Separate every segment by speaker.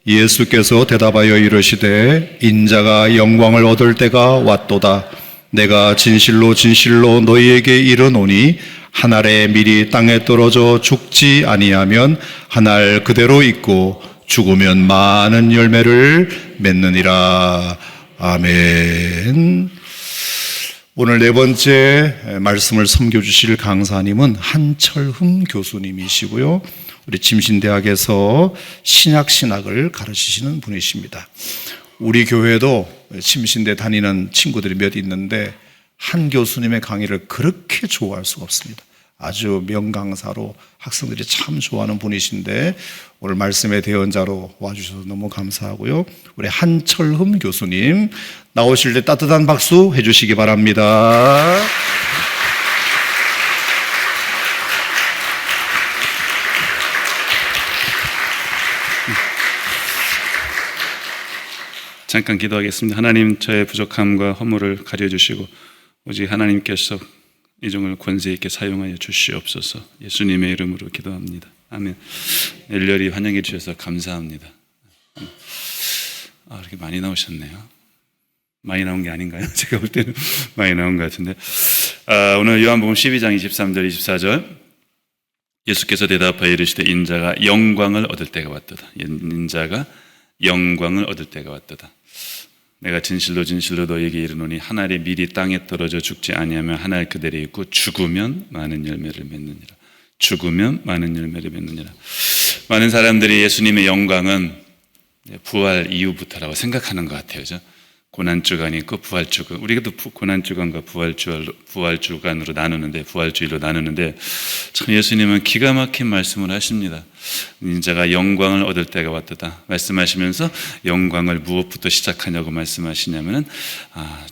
Speaker 1: 예수께서 대답하여 이르시되 인자가 영광을 얻을 때가 왔도다. 내가 진실로 진실로 너희에게 이르노니 한 알의 밀이 땅에 떨어져 죽지 아니하면 한 알 그대로 있고 죽으면 많은 열매를 맺느니라. 아멘. 오늘 네 번째 말씀을 섬겨주실 강사님은 한철흠 교수님이시고요. 우리 침신대학에서 신약신학을 가르치시는 분이십니다. 우리 교회도 침신대 다니는 친구들이 몇 있는데 한 교수님의 강의를 그렇게 좋아할 수가 없습니다. 아주 명강사로 학생들이 참 좋아하는 분이신데 오늘 말씀의 대언자로 와주셔서 너무 감사하고요. 우리 한철흠 교수님 나오실 때 따뜻한 박수 해주시기 바랍니다.
Speaker 2: 잠깐 기도하겠습니다. 하나님, 저의 부족함과 허물을 가려주시고 오직 하나님께서 이 종을 권세 있게 사용하여 주시옵소서. 예수님의 이름으로 기도합니다. 아멘. 열렬히 환영해 주셔서 감사합니다. 이렇게 많이 나오셨네요. 많이 나온 게 아닌가요? 제가 볼 때는 많이 나온 것 같은데. 오늘 요한복음 12장 23절 24절 예수께서 대답하여 이르시되 인자가 영광을 얻을 때가 왔도다. 인자가 영광을 얻을 때가 왔도다. 내가 진실로 진실로 너에게 이르노니 한 알의 밀이 땅에 떨어져 죽지 아니하면 한 알 그대로 있고 죽으면 많은 열매를 맺느니라. 죽으면 많은 열매를 맺느니라. 많은 사람들이 예수님의 영광은 부활 이후부터라고 생각하는 것 같아요. 그죠? 고난주간이 있고 부활주간, 우리도 고난주간과 부활주간으로 나누는데, 부활주일로 나누는데 참 예수님은 기가 막힌 말씀을 하십니다. 인자가 영광을 얻을 때가 왔도다 말씀하시면서 영광을 무엇부터 시작하냐고 말씀하시냐면은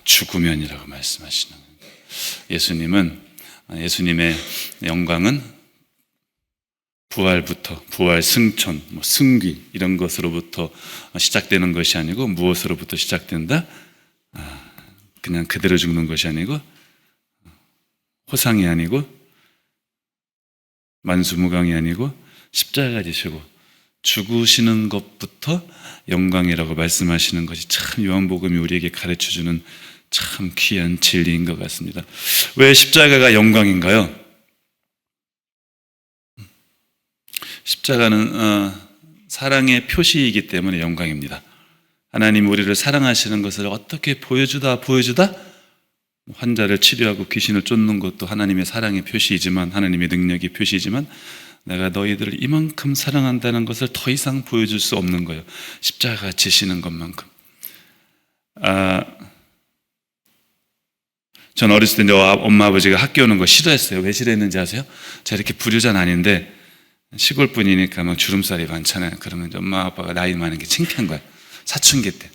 Speaker 2: 죽으면이라고 말씀하시는 거예요. 예수님의 영광은 부활부터, 부활, 승천, 승귀 이런 것으로부터 시작되는 것이 아니고 무엇으로부터 시작된다? 그냥 그대로 죽는 것이 아니고 호상이 아니고 만수무강이 아니고 십자가 지시고 죽으시는 것부터 영광이라고 말씀하시는 것이 참 요한복음이 우리에게 가르쳐주는 참 귀한 진리인 것 같습니다. 왜 십자가가 영광인가요? 십자가는 사랑의 표시이기 때문에 영광입니다. 하나님 우리를 사랑하시는 것을 어떻게 보여주다 환자를 치료하고 귀신을 쫓는 것도 하나님의 사랑의 표시이지만, 하나님의 능력의 표시이지만 내가 너희들을 이만큼 사랑한다는 것을 더 이상 보여줄 수 없는 거예요. 십자가가 지시는 것만큼. 전 어렸을 때 엄마 아버지가 학교 오는 거 싫어했어요. 왜 싫어했는지 아세요? 제가 이렇게 부류자는 아닌데 시골 분이니까 막 주름살이 많잖아요. 그러면 엄마 아빠가 나이 많은 게 창피한 거야. 사춘기 때.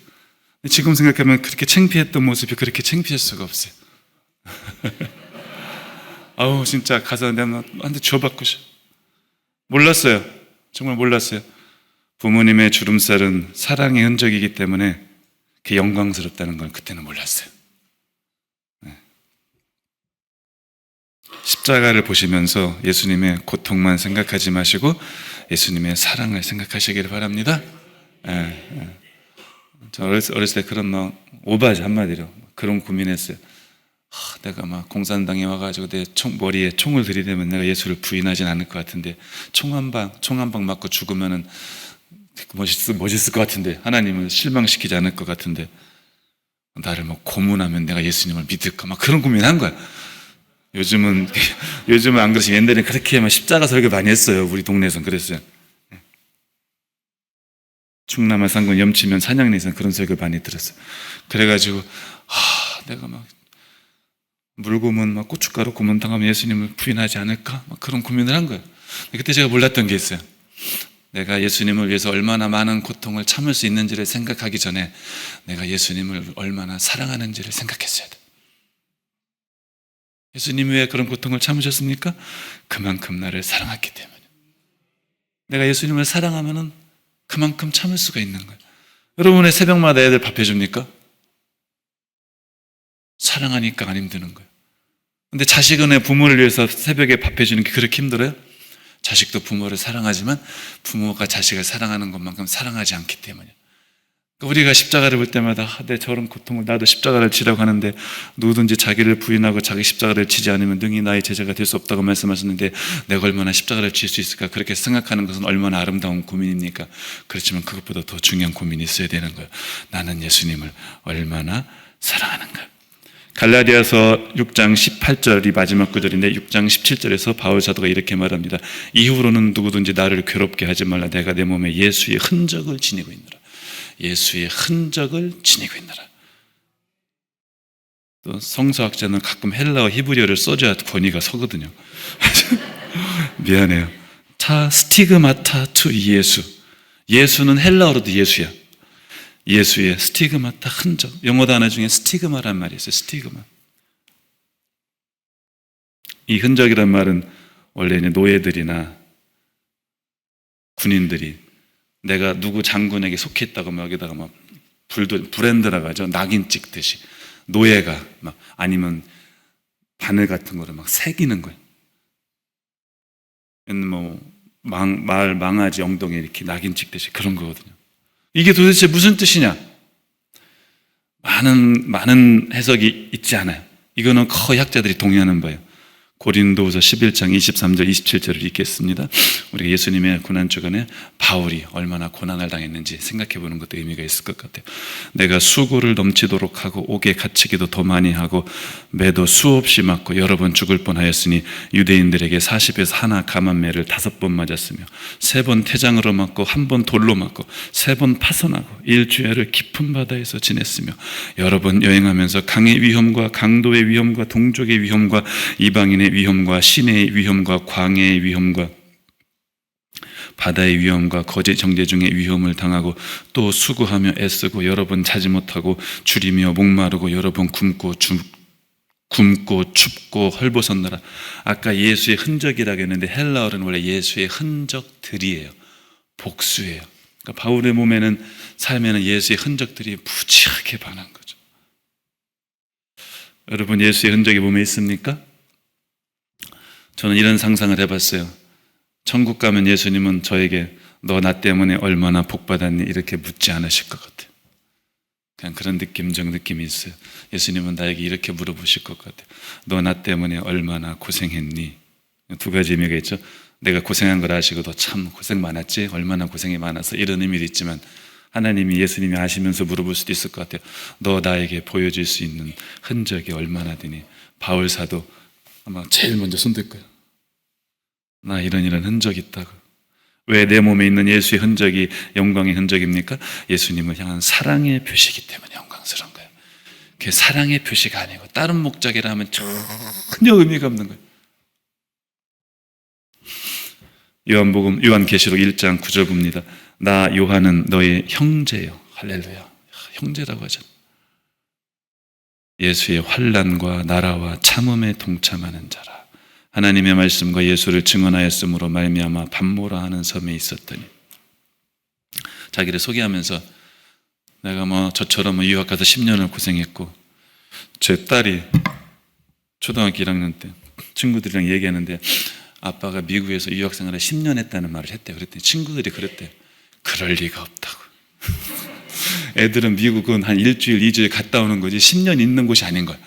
Speaker 2: 지금 생각하면 그렇게 창피했던 모습이 그렇게 창피할 수가 없어요. 진짜 가서 내가 한 대 줘받고 싶어. 몰랐어요. 정말 몰랐어요. 부모님의 주름살은 사랑의 흔적이기 때문에 그게 영광스럽다는 걸 그때는 몰랐어요. 십자가를 보시면서 예수님의 고통만 생각하지 마시고 예수님의 사랑을 생각하시기를 바랍니다. 저 어렸을 때 그런 오바지 한마디로 그런 고민했어요. 내가 공산당에 와가지고 내 머리에 총을 들이대면 내가 예수를 부인하진 않을 것 같은데 총 한 방 맞고 죽으면은 멋있을 것 같은데 하나님을 실망시키지 않을 것 같은데 나를 고문하면 내가 예수님을 믿을까 그런 고민한 거야. 요즘은 안 그러시. 옛날에는 그렇게 십자가 설교 많이 했어요. 우리 동네에서는 그랬어요. 충남아 상군 염치면 산양리에서는 그런 설교 많이 들었어요. 그래가지고 내가 물고문 고춧가루 고문 당하면 예수님을 부인하지 않을까 그런 고민을 한 거예요. 그때 제가 몰랐던 게 있어요. 내가 예수님을 위해서 얼마나 많은 고통을 참을 수 있는지를 생각하기 전에 내가 예수님을 얼마나 사랑하는지를 생각했어야 돼. 예수님이 왜 그런 고통을 참으셨습니까? 그만큼 나를 사랑했기 때문에. 내가 예수님을 사랑하면 그만큼 참을 수가 있는 거예요. 여러분의 새벽마다 애들 밥 해줍니까? 사랑하니까 안 힘드는 거예요. 근데 자식은 부모를 위해서 새벽에 밥 해주는 게 그렇게 힘들어요? 자식도 부모를 사랑하지만 부모가 자식을 사랑하는 것만큼 사랑하지 않기 때문이에요. 우리가 십자가를 볼 때마다 내 저런 고통을 나도 십자가를 지라고 하는데 누구든지 자기를 부인하고 자기 십자가를 지지 않으면 능히 나의 제자가 될 수 없다고 말씀하셨는데 내가 얼마나 십자가를 질 수 있을까? 그렇게 생각하는 것은 얼마나 아름다운 고민입니까? 그렇지만 그것보다 더 중요한 고민이 있어야 되는 거예요. 나는 예수님을 얼마나 사랑하는가? 갈라디아서 6장 18절이 마지막 구절인데 6장 17절에서 바울 사도가 이렇게 말합니다. 이후로는 누구든지 나를 괴롭게 하지 말라. 내가 내 몸에 예수의 흔적을 지니고 있노라. 예수의 흔적을 지니고 있노라. 또 성서학자는 가끔 헬라어 히브리어를 써줘야 권위가 서거든요. 미안해요. 타 스티그마타 투 예수. 예수는 헬라어로도 예수야. 예수의 스티그마타 흔적. 영어 단어 중에 스티그마란 말이 있어요. 스티그마. 이 흔적이란 말은 원래 노예들이나 군인들이 내가 누구 장군에게 속해 있다고 막 여기다가 막 브랜드라고 하죠. 낙인 찍듯이 노예가 막 아니면 바늘 같은 거를 막 새기는 거예요. 뭐 말 망아지 엉덩이에 이렇게 낙인 찍듯이 그런 거거든요. 이게 도대체 무슨 뜻이냐? 많은 해석이 있지 않아요. 이거는 거의 학자들이 동의하는 바예요. 고린도후서 11장 23절 27절을 읽겠습니다. 우리가 예수님의 고난 주간에 바울이 얼마나 고난을 당했는지 생각해 보는 것도 의미가 있을 것 같아요. 내가 수고를 넘치도록 하고 옥에 갇히기도 더 많이 하고 매도 수없이 맞고 여러 번 죽을 뻔하였으니 유대인들에게 40에서 하나 감한매를 5번 맞았으며 3번 태장으로 맞고 1번 돌로 맞고 3번 파선하고 일주일을 깊은 바다에서 지냈으며 여러 번 여행하면서 강의 위험과 강도의 위험과 동족의 위험과 이방인의 위험과 시내의 위험과 광야의 위험과 바다의 위험과 거짓 정죄 중의 위험을 당하고 또 수고하며 애쓰고 여러 번 자지 못하고 줄이며 목마르고 여러 번 굶고 춥고 헐벗었느라. 아까 예수의 흔적이라고 했는데 헬라어는 원래 예수의 흔적들이에요. 복수예요. 그러니까 바울의 몸에는 삶에는 예수의 흔적들이 무지하게 반한 거죠. 여러분 예수의 흔적이 몸에 있습니까? 저는 이런 상상을 해봤어요. 천국 가면 예수님은 저에게 너 나 때문에 얼마나 복받았니? 이렇게 묻지 않으실 것 같아요. 그냥 그런 느낌적 느낌이 있어요. 예수님은 나에게 이렇게 물어보실 것 같아요. 너 나 때문에 얼마나 고생했니? 2가지 의미가 있죠. 내가 고생한 걸 아시고 너 참 고생 많았지? 얼마나 고생이 많아서 이런 의미도 있지만 하나님이 예수님이 아시면서 물어볼 수도 있을 것 같아요. 너 나에게 보여줄 수 있는 흔적이 얼마나 되니? 바울 사도 아마 제일 먼저 손들 거예요. 나 이런 흔적이 있다고. 왜 내 몸에 있는 예수의 흔적이 영광의 흔적입니까? 예수님을 향한 사랑의 표시이기 때문에 영광스러운 거예요. 그게 사랑의 표시가 아니고 다른 목적이라 하면 전혀 의미가 없는 거예요. 요한계시록 1장 9절 봅니다. 나 요한은 너의 형제요. 할렐루야. 형제라고 하잖아요. 예수의 환난과 나라와 참음에 동참하는 자라. 하나님의 말씀과 예수를 증언하였으므로 말미암아 밤모라 하는 섬에 있었더니. 자기를 소개하면서 내가 저처럼 유학 가서 10년을 고생했고 제 딸이 초등학교 1학년 때 친구들이랑 얘기하는데 아빠가 미국에서 유학생활을 10년 했다는 말을 했대요. 그랬더니 친구들이 그랬대요. 그럴 리가 없다고. 애들은 미국은 한 일주일, 2주일 갔다 오는 거지 10년 있는 곳이 아닌 거야.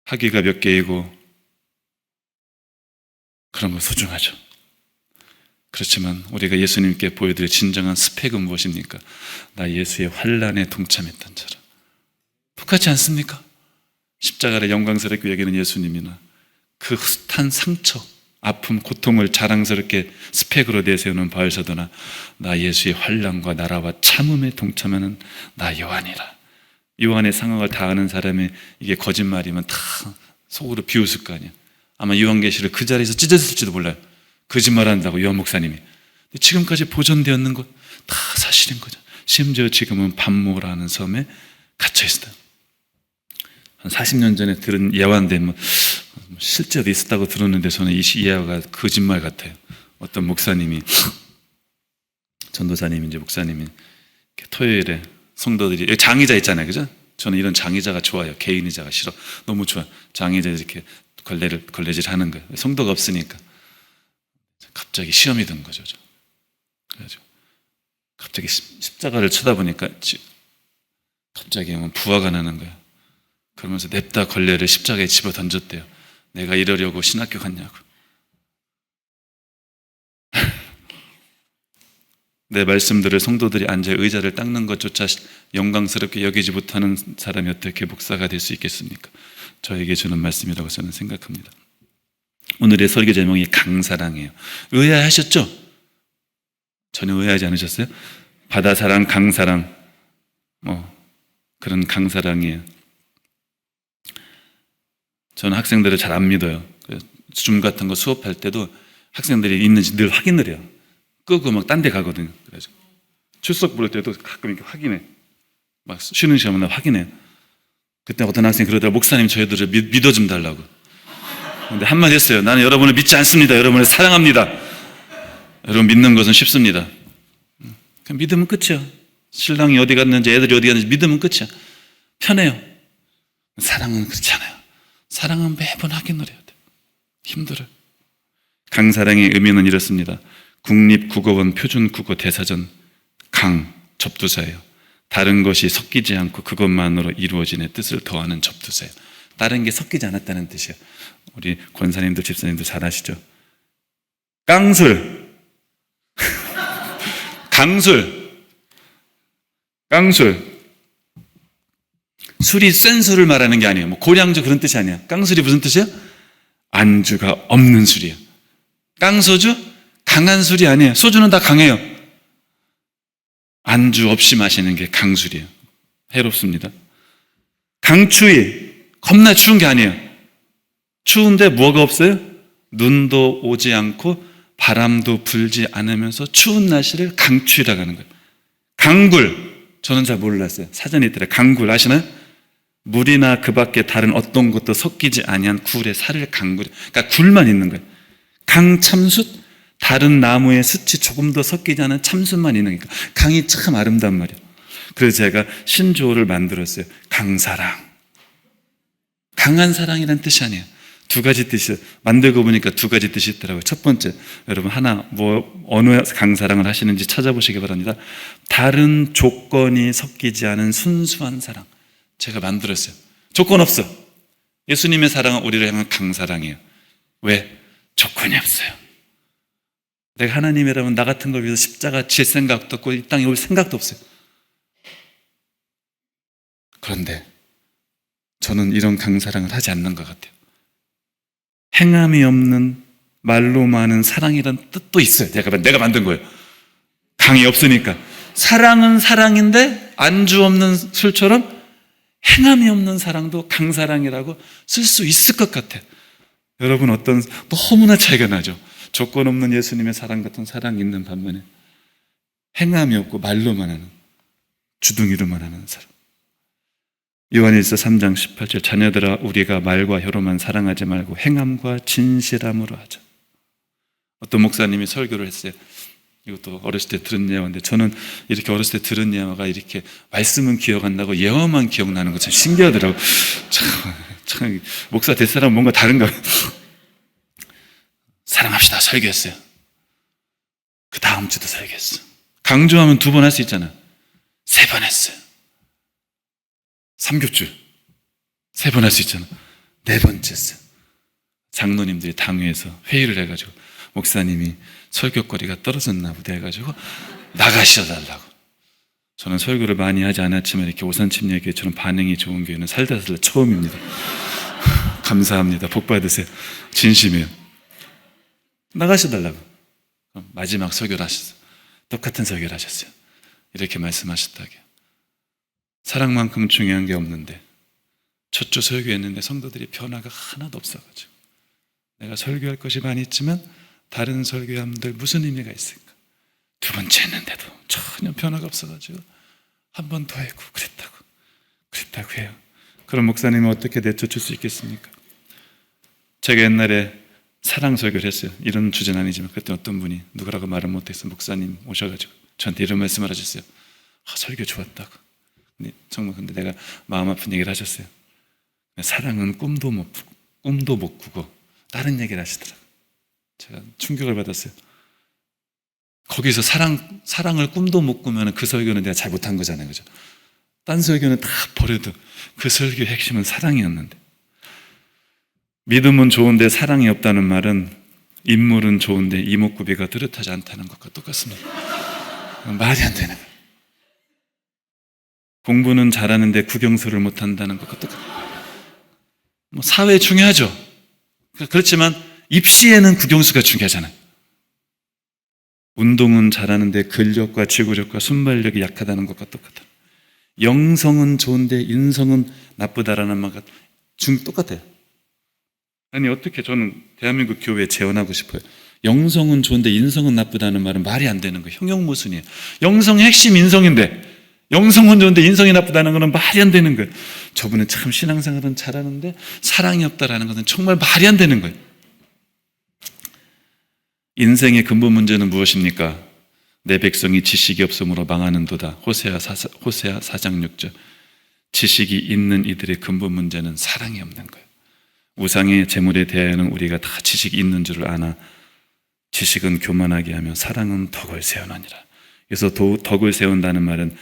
Speaker 2: 학위가 몇 개이고 그런 거 소중하죠. 그렇지만 우리가 예수님께 보여드릴 진정한 스펙은 무엇입니까? 나 예수의 환난에 동참했던 자라. 똑같지 않습니까? 십자가를 영광스럽게 여기는 예수님이나 그 숱한 상처, 아픔, 고통을 자랑스럽게 스펙으로 내세우는 바울사도나 나 예수의 환난과 나라와 참음에 동참하는 나 요한이라. 요한의 상황을 다 아는 사람이 이게 거짓말이면 다 속으로 비웃을 거 아니야. 아마 요한계시를 그 자리에서 찢어졌을지도 몰라요. 거짓말한다고 요한 목사님이. 지금까지 보존되었는 것 다 사실인 거죠. 심지어 지금은 밤모라는 섬에 갇혀 있다. 한 40년 전에 들은 예화인데 실제로 있었다고 들었는데 저는 이 예화가 거짓말 같아요. 어떤 목사님이 전도사님인지 목사님이 토요일에 성도들이 장의자 있잖아요, 그죠? 저는 이런 장의자가 좋아요. 개인의자가 싫어. 너무 좋아. 장의자 이렇게 걸레질 하는 거예요. 성도가 없으니까. 갑자기 시험이 든 거죠. 그래가지고 갑자기 십자가를 쳐다보니까 갑자기 부화가 나는 거예요. 그러면서 냅다 걸레를 십자가에 집어 던졌대요. 내가 이러려고 신학교 갔냐고. 내 말씀들을 성도들이 앉아 의자를 닦는 것조차 영광스럽게 여기지 못하는 사람이 어떻게 목사가 될 수 있겠습니까? 저에게 주는 말씀이라고 저는 생각합니다. 오늘의 설교 제목이 강사랑이에요. 의아하셨죠? 전혀 의아하지 않으셨어요? 바다사랑, 강사랑, 그런 강사랑이에요. 저는 학생들을 잘 안 믿어요. 줌 같은 거 수업할 때도 학생들이 있는지 늘 확인을 해요. 끄고 막 딴 데 가거든요. 그래서 출석 부를 때도 가끔 이렇게 확인해. 막 쉬는 시간마다 확인해요. 그때 어떤 학생이 그러더라. 목사님 저희들을 믿어 좀 달라고. 근데 한마디 했어요. 나는 여러분을 믿지 않습니다. 여러분을 사랑합니다. 여러분 믿는 것은 쉽습니다. 그냥 믿으면 끝이야. 신랑이 어디 갔는지 애들이 어디 갔는지 믿으면 끝이야. 편해요. 사랑은 그렇지 않아요. 사랑은 매번 확인을 해야 돼. 힘들어요. 강사랑의 의미는 이렇습니다. 국립국어원 표준국어 대사전 강 접두사예요. 다른 것이 섞이지 않고 그것만으로 이루어지는 뜻을 더하는 접두사예요. 다른 게 섞이지 않았다는 뜻이에요. 우리 권사님들 집사님들 잘 아시죠? 깡술 깡술 술이 센 술을 말하는 게 아니에요. 고량주 그런 뜻이 아니야. 깡술이 무슨 뜻이에요? 안주가 없는 술이에요. 깡소주? 강한 술이 아니에요. 소주는 다 강해요. 안주 없이 마시는 게 강술이에요. 해롭습니다. 강추위, 겁나 추운 게 아니에요. 추운데 뭐가 없어요? 눈도 오지 않고 바람도 불지 않으면서 추운 날씨를 강추위라고 하는 거예요. 강굴, 저는 잘 몰랐어요. 사전에 있더라. 강굴 아시나요? 물이나 그 밖에 다른 어떤 것도 섞이지 아니한 굴의 살을 강굴. 그러니까 굴만 있는 거예요. 강참숯, 다른 나무의 숯이 조금 더 섞이지 않은 참숯만 있는 거니까 강이 참 아름다운 말이에요. 그래서 제가 신조어를 만들었어요. 강사랑. 강한 사랑이란 뜻이 아니에요. 두 가지 뜻이 만들고 보니까 두 가지 뜻이 있더라고요. 첫 번째, 여러분 하나 어느 강사랑을 하시는지 찾아보시기 바랍니다. 다른 조건이 섞이지 않은 순수한 사랑. 제가 만들었어요. 조건 없어. 예수님의 사랑은 우리를 향한 강사랑이에요. 왜? 조건이 없어요. 내가 하나님이라면 나 같은 걸 위해서 십자가 질 생각도 없고 이 땅에 올 생각도 없어요. 그런데 저는 이런 강사랑을 하지 않는 것 같아요. 행함이 없는 말로 많은 사랑이란 뜻도 있어요. 내가 만든 거예요. 강이 없으니까. 사랑은 사랑인데 안주 없는 술처럼 행함이 없는 사랑도 강사랑이라고 쓸 수 있을 것 같아요. 여러분 너무나 차이가 나죠. 조건 없는 예수님의 사랑 같은 사랑이 있는 반면에 행함이 없고 말로만 하는, 주둥이로만 하는 사랑. 요한일서 3장 18절 자녀들아 우리가 말과 혀로만 사랑하지 말고 행함과 진실함으로 하자. 어떤 목사님이 설교를 했어요. 이것도 어렸을 때 들은 예화인데 저는 이렇게 어렸을 때 들은 예화가 이렇게 말씀은 기억 안 나고 예화만 기억나는 거 참 신기하더라고요. 참 목사 될 사람은 뭔가 다른가. 사랑합시다 설교했어요. 그 다음 주도 설교했어. 강조하면 2번 할 수 있잖아. 3번 했어요. 삼겹줄 3번 할 수 있잖아. 4번째 했어요. 장로님들이 당회에서 회의를 해가지고 목사님이 설교거리가 떨어졌나 보다 해가지고 나가셔달라고. 저는 설교를 많이 하지 않았지만 이렇게 오산침례교회처럼 반응이 좋은 교회는 살다 처음입니다. 감사합니다. 복 받으세요. 진심이에요. 나가셔달라고. 마지막 설교를 하셨어요. 똑같은 설교를 하셨어요. 이렇게 말씀하셨다고요. 사랑만큼 중요한 게 없는데 첫 주 설교했는데 성도들이 변화가 하나도 없어가지고 내가 설교할 것이 많이 있지만 다른 설교함들 무슨 의미가 있을까? 2번째 했는데도 전혀 변화가 없어가지고 한 번 더 했고 그랬다고 해요. 그럼 목사님은 어떻게 내쫓을 수 있겠습니까? 제가 옛날에 사랑 설교를 했어요. 이런 주제는 아니지만 그때 어떤 분이 누구라고 말을 못해서 목사님 오셔가지고 저한테 이런 말씀을 하셨어요. 설교 좋았다고. 근데 정말 근데 내가 마음 아픈 얘기를 하셨어요. 사랑은 꿈도 못 꿈도 못 꾸고 다른 얘기를 하시더라고요. 제가 충격을 받았어요. 거기서 사랑을 꿈도 못 꾸면 그 설교는 내가 잘못한 거잖아요. 그죠? 딴 설교는 다 버려도 그 설교의 핵심은 사랑이었는데, 믿음은 좋은데 사랑이 없다는 말은 인물은 좋은데 이목구비가 뚜렷하지 않다는 것과 똑같습니다. 말이 안 되는 거예요. 공부는 잘하는데 국영수를 못한다는 것과 똑같아요. 사회 중요하죠. 그렇지만 입시에는 국영수가 중요하잖아요. 운동은 잘하는데 근력과 지구력과 순발력이 약하다는 것과 똑같아요. 영성은 좋은데 인성은 나쁘다라는 말과 똑같아요. 아니, 어떻게 저는 대한민국 교회에 재현하고 싶어요. 영성은 좋은데 인성은 나쁘다는 말은 말이 안 되는 거예요. 형용모순이에요. 영성의 핵심 인성인데 영성은 좋은데 인성이 나쁘다는 것은 말이 안 되는 거예요. 저분은 참 신앙생활은 잘하는데 사랑이 없다라는 것은 정말 말이 안 되는 거예요. 인생의 근본 문제는 무엇입니까? 내 백성이 지식이 없으므로 망하는도다. 호세아 4장 6절. 지식이 있는 이들의 근본 문제는 사랑이 없는 거예요. 우상의 재물에 대하여는 우리가 다 지식이 있는 줄을 아나 지식은 교만하게 하며 사랑은 덕을 세우느니라. 그래서 덕을 세운다는 말은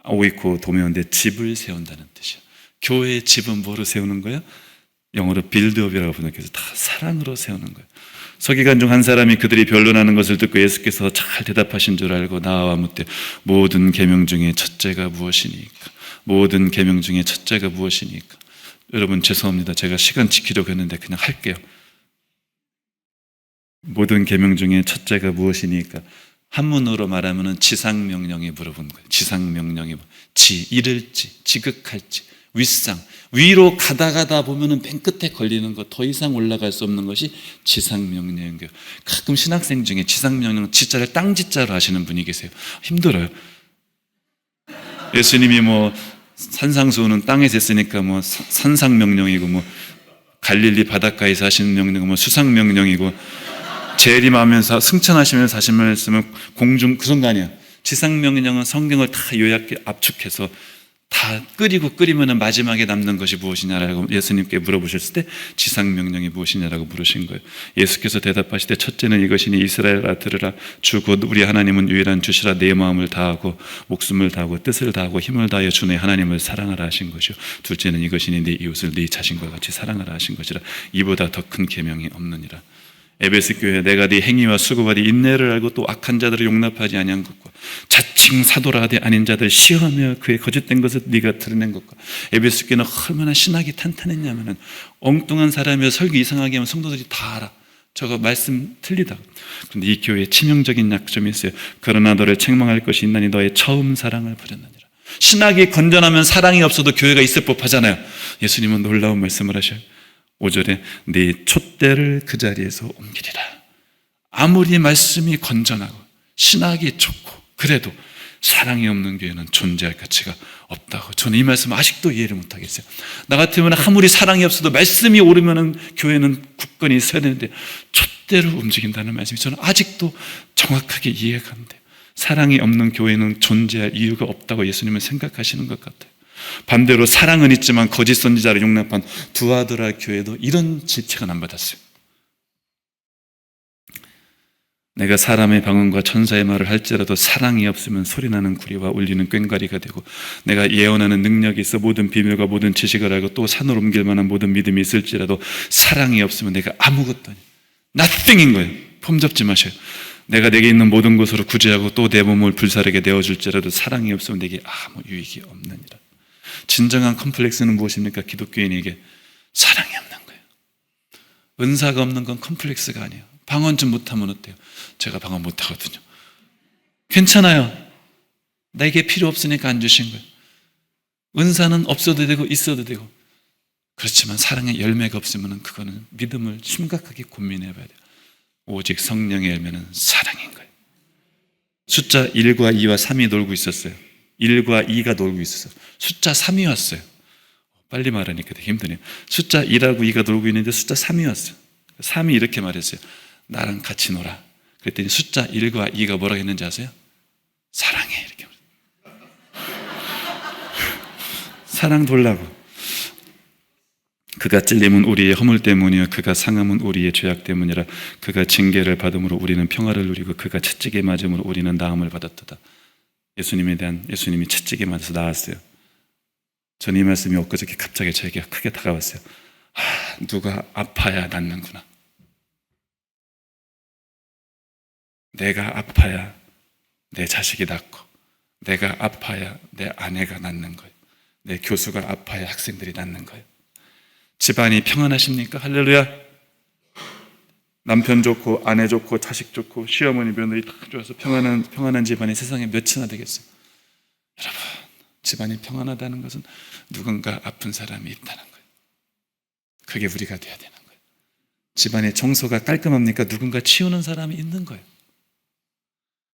Speaker 2: 오이코 도매어인데 집을 세운다는 뜻이에요. 교회의 집은 뭐로 세우는 거예요? 영어로 빌드업이라고 부르는 거예요. 다 사랑으로 세우는 거예요. 서기관 중 한 사람이 그들이 변론하는 것을 듣고 예수께서 잘 대답하신 줄 알고 나와 묻되 모든 계명 중에 첫째가 무엇이니까? 모든 계명 중에 첫째가 무엇이니까? 여러분 죄송합니다. 제가 시간 지키려고 했는데 그냥 할게요. 모든 계명 중에 첫째가 무엇이니까? 한문으로 말하면 지상명령에 물어본 거예요. 지상명령이 잃을지 지극할지 윗상, 위로 가다 보면은 맨 끝에 걸리는 것, 더 이상 올라갈 수 없는 것이 지상명령인 거예요. 가끔 신학생 중에 지상명령 지자를 땅지자로 하시는 분이 계세요. 힘들어요. 예수님이 산상수훈은 땅에서 했으니까 산상명령이고 갈릴리 바닷가에서 하시는 명령은 수상명령이고 재림하면서 승천하시면서 하신 말씀은 공중 그 순간이야. 지상명령은 성경을 다 요약해 압축해서 다 끓이면 마지막에 남는 것이 무엇이냐라고 예수님께 물어보셨을 때 지상명령이 무엇이냐라고 물으신 거예요. 예수께서 대답하실 때 첫째는 이것이니 이스라엘아 들으라 주 곧 우리 하나님은 유일한 주시라 내 마음을 다하고 목숨을 다하고 뜻을 다하고 힘을 다하여 주 내 하나님을 사랑하라 하신 것이요 둘째는 이것이니 네 이웃을 네 자신과 같이 사랑하라 하신 것이라 이보다 더 큰 계명이 없느니라. 에베소 교회 내가 네 행위와 수고와 네 인내를 알고 또 악한 자들을 용납하지 아니한 것과 자칭 사도라 하되 아닌 자들 시험하며 그의 거짓된 것을 네가 드러낸 것과 에베소 교회는 얼마나 신학이 탄탄했냐면은 엉뚱한 사람이 설교 이상하게 하면 성도들이 다 알아. 저거 말씀 틀리다고. 그런데 이 교회에 치명적인 약점이 있어요. 그러나 너를 책망할 것이 있나니 너의 처음 사랑을 버렸느니라. 신학이 건전하면 사랑이 없어도 교회가 있을 법하잖아요. 예수님은 놀라운 말씀을 하셔요. 5절에 네 촛대를 그 자리에서 옮기리라. 아무리 말씀이 건전하고 신학이 좋고 그래도 사랑이 없는 교회는 존재할 가치가 없다고. 저는 이 말씀 아직도 이해를 못하겠어요. 나 같으면 아무리 사랑이 없어도 말씀이 오르면 교회는 굳건히 서야 되는데 촛대를 움직인다는 말씀이 저는 아직도 정확하게 이해가 안 돼요. 사랑이 없는 교회는 존재할 이유가 없다고 예수님은 생각하시는 것 같아요. 반대로 사랑은 있지만 거짓 선지자를 용납한 두아드라 교회도 이런 질책은 안 받았어요. 내가 사람의 방언과 천사의 말을 할지라도 사랑이 없으면 소리나는 구리와 울리는 꽹과리가 되고 내가 예언하는 능력이 있어 모든 비밀과 모든 지식을 알고 또 산을 옮길 만한 모든 믿음이 있을지라도 사랑이 없으면 내가 아무것도 아니에요. nothing인 거예요. 폼 잡지 마셔요. 내가 내게 있는 모든 것으로 구제하고 또 내 몸을 불사르게 내어줄지라도 사랑이 없으면 내게 아무 유익이 없느니라. 진정한 컴플렉스는 무엇입니까? 기독교인에게 사랑이 없는 거예요. 은사가 없는 건 컴플렉스가 아니에요. 방언 좀 못하면 어때요? 제가 방언 못하거든요. 괜찮아요. 내게 필요 없으니까 안 주신 거예요. 은사는 없어도 되고 있어도 되고 그렇지만 사랑의 열매가 없으면 그거는 믿음을 심각하게 고민해 봐야 돼요. 오직 성령의 열매는 사랑인 거예요. 숫자 1과 2와 3이 놀고 있었어요. 1과 2가 놀고 있었어요. 숫자 3이 왔어요. 빨리 말하니까 되게 힘드네요. 숫자 1하고 2가 놀고 있는데 숫자 3이 왔어요. 3이 이렇게 말했어요. 나랑 같이 놀아. 그랬더니 숫자 1과 2가 뭐라고 했는지 아세요? 사랑해 이렇게. 사랑 돌라고. 그가 찔림은 우리의 허물 때문이요 그가 상함은 우리의 죄악 때문이라. 그가 징계를 받음으로 우리는 평화를 누리고 그가 채찍에 맞음으로 우리는 나음을 받았도다. 예수님이 채찍에 맞아서 나았어요. 저는 이 말씀이 엊그저께 갑자기 저에게 크게 다가왔어요. 누가 아파야 낫는구나. 내가 아파야 내 자식이 낫고, 내가 아파야 내 아내가 낫는 거예요. 내 교수가 아파야 학생들이 낫는 거예요. 집안이 평안하십니까? 할렐루야. 남편 좋고 아내 좋고 자식 좋고 시어머니 며느리 다 좋아서 평안한 집안이 세상에 몇이나 되겠어요. 여러분, 집안이 평안하다는 것은 누군가 아픈 사람이 있다는 거예요. 그게 우리가 돼야 되는 거예요. 집안의 청소가 깔끔합니까? 누군가 치우는 사람이 있는 거예요.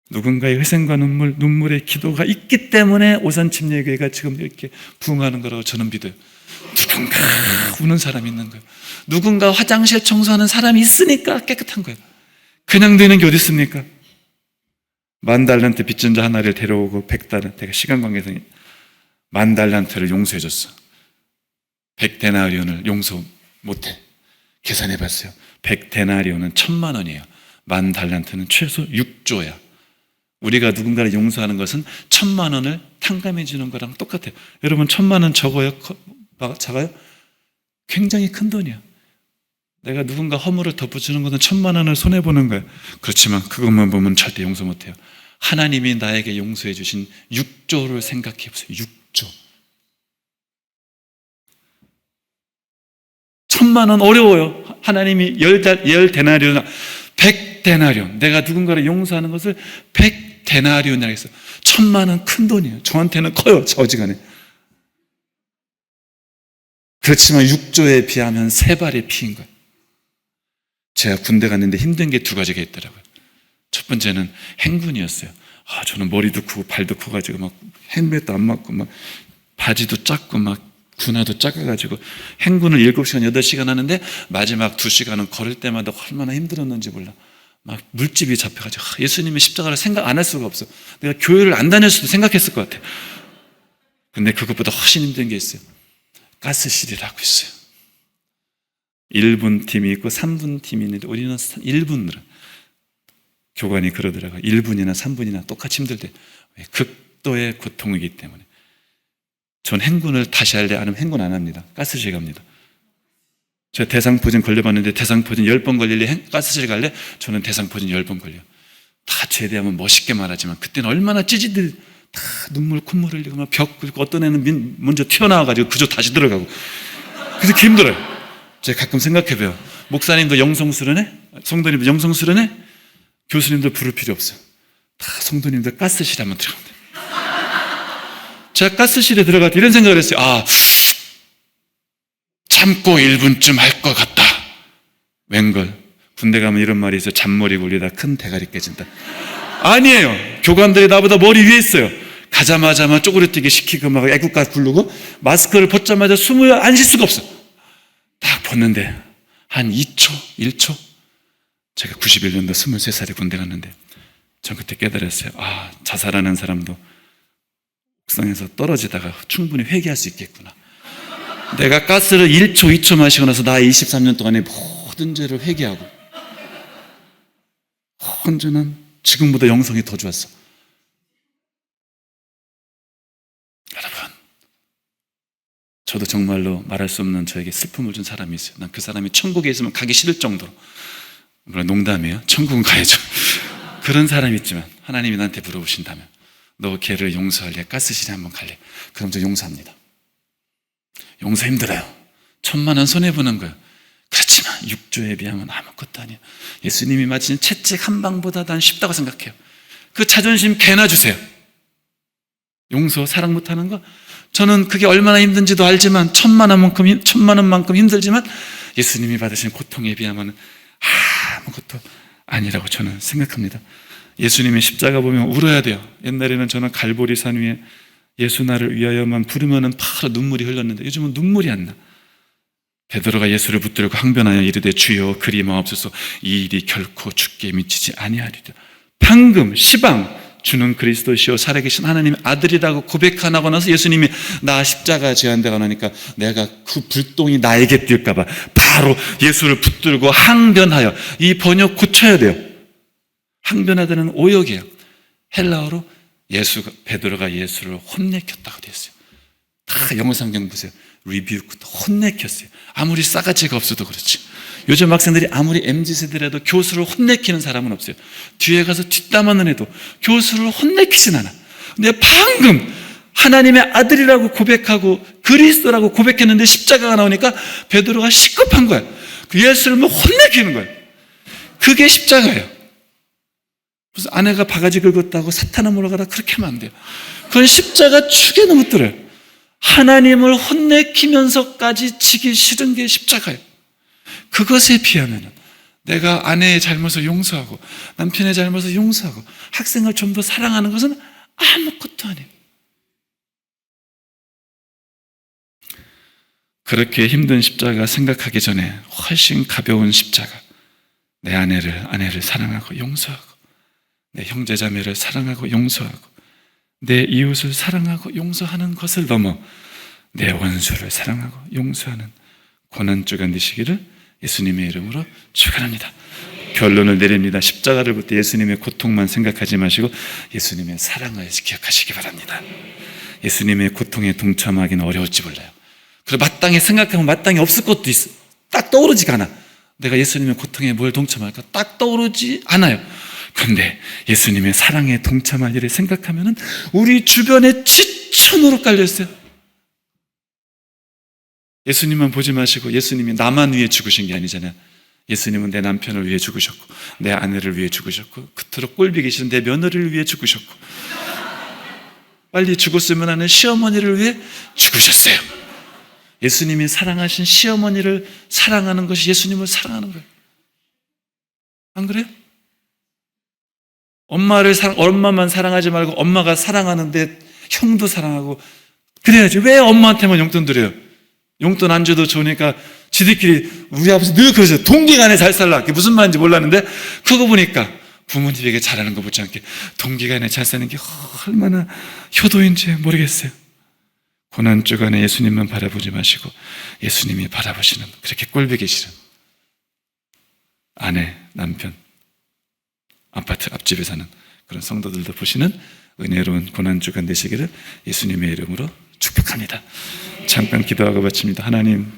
Speaker 2: 누군가의 희생과 눈물의 기도가 있기 때문에 오산침례교회가 지금 이렇게 부흥하는 거라고 저는 믿어요. 누군가 우는 사람이 있는 거예요. 누군가 화장실 청소하는 사람이 있으니까 깨끗한 거예요. 그냥 되는 게 어디 있습니까? 10,000달란트 빚진 자 하나를 데려오고 100달란트가 시간 관계에서 10,000달란트를 용서해 줬어. 100데나리온을 용서 못해. 계산해 봤어요. 100데나리온은 1,000,000원이에요. 10,000달란트는 최소 6조야. 우리가 누군가를 용서하는 것은 1,000,000원을 탕감해 주는 거랑 똑같아요. 여러분, 1,000,000원 적어요? 작아요? 굉장히 큰 돈이야. 내가 누군가 허물을 덮어주는 것은 1,000,000원을 손해보는 거예요. 그렇지만 그것만 보면 절대 용서 못해요. 하나님이 나에게 용서해 주신 6조를 생각해 보세요. 6조. 1,000,000원 어려워요. 하나님이 10데나리온, 100데나리온. 내가 누군가를 용서하는 것을 100데나리온이라고 했어요. 1,000,000원 큰 돈이에요. 저한테는 커요. 저 어지간해. 그렇지만 6조에 비하면 3발의 피인 거예요. 제가 군대 갔는데 힘든 게 2가지가 있더라고요. 첫 번째는 행군이었어요. 저는 머리도 크고 발도 커가지고 막 헬멧도 안 맞고 막 바지도 작고 막 군화도 작아가지고 행군을 7시간, 8시간 하는데 마지막 2시간은 걸을 때마다 얼마나 힘들었는지 몰라. 막 물집이 잡혀가지고 예수님의 십자가를 생각 안 할 수가 없어. 내가 교회를 안 다녔어도 생각했을 것 같아. 근데 그것보다 훨씬 힘든 게 있어요. 가스실이라고 있어요. 1분 팀이 있고 3분 팀이 있는데 우리는 1분으로. 교관이 그러더라고요. 1분이나 3분이나 똑같이 힘들대. 왜? 극도의 고통이기 때문에. 전 행군을 다시 할래? 아니면 행군 안 합니다. 가스실 갑니다. 제가 대상포진 걸려봤는데 대상포진 10번 걸릴래? 가스실 갈래? 저는 대상포진 10번 걸려요. 다 제대하면 멋있게 말하지만 그때는 얼마나 찌지들 다 눈물 콧물 흘리고 막 벽 긁고 어떤 애는 먼저 튀어나와가지고 그저 다시 들어가고 그래서 힘들어요. 제가 가끔 생각해봐요. 목사님도 영성스러네? 성도님도 영성스러네? 교수님도 부를 필요 없어요. 다 성도님들 가스실에 한번 들어가면 돼요. 제가 가스실에 들어갈 때 이런 생각을 했어요. 참고 1분쯤 할 것 같다. 웬걸. 군대 가면 이런 말이 있어요. 잔머리 굴리다 큰 대가리 깨진다. 아니에요. 교관들이 나보다 머리 위에 있어요. 가자마자 막 쪼그려뜨기 시키고 막 애국가 굴르고 마스크를 벗자마자 숨을 안 쉴 수가 없어. 딱 벗는데 한 2초, 1초. 제가 91년도 23살에 군대 갔는데 전 그때 깨달았어요. 자살하는 사람도 옥상에서 떨어지다가 충분히 회개할 수 있겠구나. 내가 가스를 1초, 2초 마시고 나서 나의 23년 동안의 모든 죄를 회개하고 혼자는 지금보다 영성이 더 좋았어. 여러분, 저도 정말로 말할 수 없는 저에게 슬픔을 준 사람이 있어요. 난 그 사람이 천국에 있으면 가기 싫을 정도로. 물론 농담이에요. 천국은 가야죠. 그런 사람이 있지만 하나님이 나한테 물어보신다면 너 걔를 용서할래? 가스실에 한번 갈래? 그럼 저 용서합니다. 용서 힘들어요. 1,000,000원 손해보는 거예요. 그렇지만 6조에 비하면 아무것도 아니에요. 예수님이 맞으신 채찍 한 방보다 난 쉽다고 생각해요. 그 자존심 개나 주세요. 용서, 사랑 못하는 거? 저는 그게 얼마나 힘든지도 알지만 1,000,000원만큼 힘들지만 예수님이 받으신 고통에 비하면 아무것도 아니라고 저는 생각합니다. 예수님의 십자가 보면 울어야 돼요. 옛날에는 저는 갈보리산 위에 예수 나를 위하여만 부르면은 바로 눈물이 흘렀는데 요즘은 눈물이 안 나. 베드로가 예수를 붙들고 항변하여 이르되 주여 그리 마옵소서 이 일이 결코 주께 미치지 아니하리라. 방금 시방 주는 그리스도시요 살아계신 하나님의 아들이라고 고백하고 나서 예수님이 나 십자가 제한되고 나니까 내가 그 불똥이 나에게 뛸까 봐 바로 예수를 붙들고 항변하여, 이 번역 고쳐야 돼요. 항변하다는 오역이에요. 헬라어로 베드로가 예수를 혼내켰다고 되어 있어요. 다 영어 성경 보세요. 리뷰, 혼내켰어요. 아무리 싸가지가 없어도 그렇지. 요즘 학생들이 아무리 MZ세대라도 교수를 혼내키는 사람은 없어요. 뒤에 가서 뒷담화는 해도 교수를 혼내키진 않아. 근데 방금 하나님의 아들이라고 고백하고 그리스도라고 고백했는데 십자가가 나오니까 베드로가 시급한 거야. 그 예수를 뭐 혼내키는 거야. 그게 십자가예요. 그래서 아내가 바가지 긁었다고 사탄을 몰아가라 그렇게 하면 안 돼요. 그건 십자가 축에 넘어뜨려요. 하나님을 혼내키면서까지 지기 싫은 게 십자가예요. 그것에 비하면 내가 아내의 잘못을 용서하고 남편의 잘못을 용서하고 학생을 좀 더 사랑하는 것은 아무것도 아니에요. 그렇게 힘든 십자가 생각하기 전에 훨씬 가벼운 십자가, 내 아내를 사랑하고 용서하고, 내 형제자매를 사랑하고 용서하고, 내 이웃을 사랑하고 용서하는 것을 넘어 내 원수를 사랑하고 용서하는 고난주간 되시기를 예수님의 이름으로 축원합니다. 결론을 내립니다. 십자가를 볼 때 예수님의 고통만 생각하지 마시고 예수님의 사랑을 기억하시기 바랍니다. 예수님의 고통에 동참하기는 어려울지 몰라요. 그리고 마땅히 생각하면 마땅히 없을 것도 있어. 딱 떠오르지가 않아. 내가 예수님의 고통에 뭘 동참할까? 딱 떠오르지 않아요. 그런데 예수님의 사랑에 동참할 일을 생각하면 우리 주변에 지천으로 깔려있어요. 예수님만 보지 마시고 예수님이 나만 위해 죽으신 게 아니잖아요. 예수님은 내 남편을 위해 죽으셨고 내 아내를 위해 죽으셨고 그토록 꼴보기 싫은 내 며느리를 위해 죽으셨고 빨리 죽었으면 하는 시어머니를 위해 죽으셨어요. 예수님이 사랑하신 시어머니를 사랑하는 것이 예수님을 사랑하는 거예요. 안 그래요? 엄마만 사랑하지 말고 엄마가 사랑하는데 형도 사랑하고 그래야지. 왜 엄마한테만 용돈 드려요? 용돈 안 줘도 좋으니까 지들끼리 우리 아버지 늘 그러세요. 동기간에 잘 살라. 그게 무슨 말인지 몰랐는데 그거 보니까 부모님에게 잘하는 거 못지않게 동기간에 잘 사는 게 얼마나 효도인지 모르겠어요. 고난주간에 예수님만 바라보지 마시고 예수님이 바라보시는, 그렇게 꼴보기 싫은 아내, 남편, 아파트 앞집에 사는 그런 성도들도 보시는 은혜로운 고난주간 되시기를 예수님의 이름으로 축복합니다. 잠깐 기도하고 바칩니다. 하나님의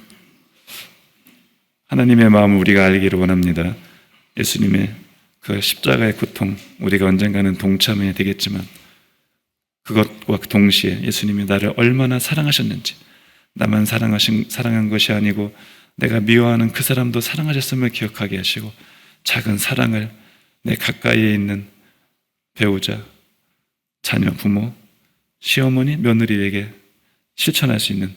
Speaker 2: 마음을 우리가 알기를 원합니다. 예수님의 그 십자가의 고통, 우리가 언젠가는 동참해야 되겠지만 그것과 동시에 예수님이 나를 얼마나 사랑하셨는지, 나만 사랑한 것이 아니고 내가 미워하는 그 사람도 사랑하셨음을 기억하게 하시고 작은 사랑을 내 가까이에 있는 배우자, 자녀, 부모, 시어머니, 며느리에게 실천할 수 있는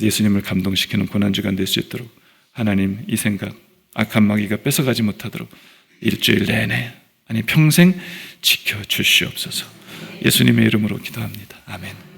Speaker 2: 예수님을 감동시키는 고난주간 될 수 있도록 하나님, 이 생각 악한 마귀가 뺏어가지 못하도록 일주일 내내 아니 평생 지켜주시옵소서. 예수님의 이름으로 기도합니다. 아멘.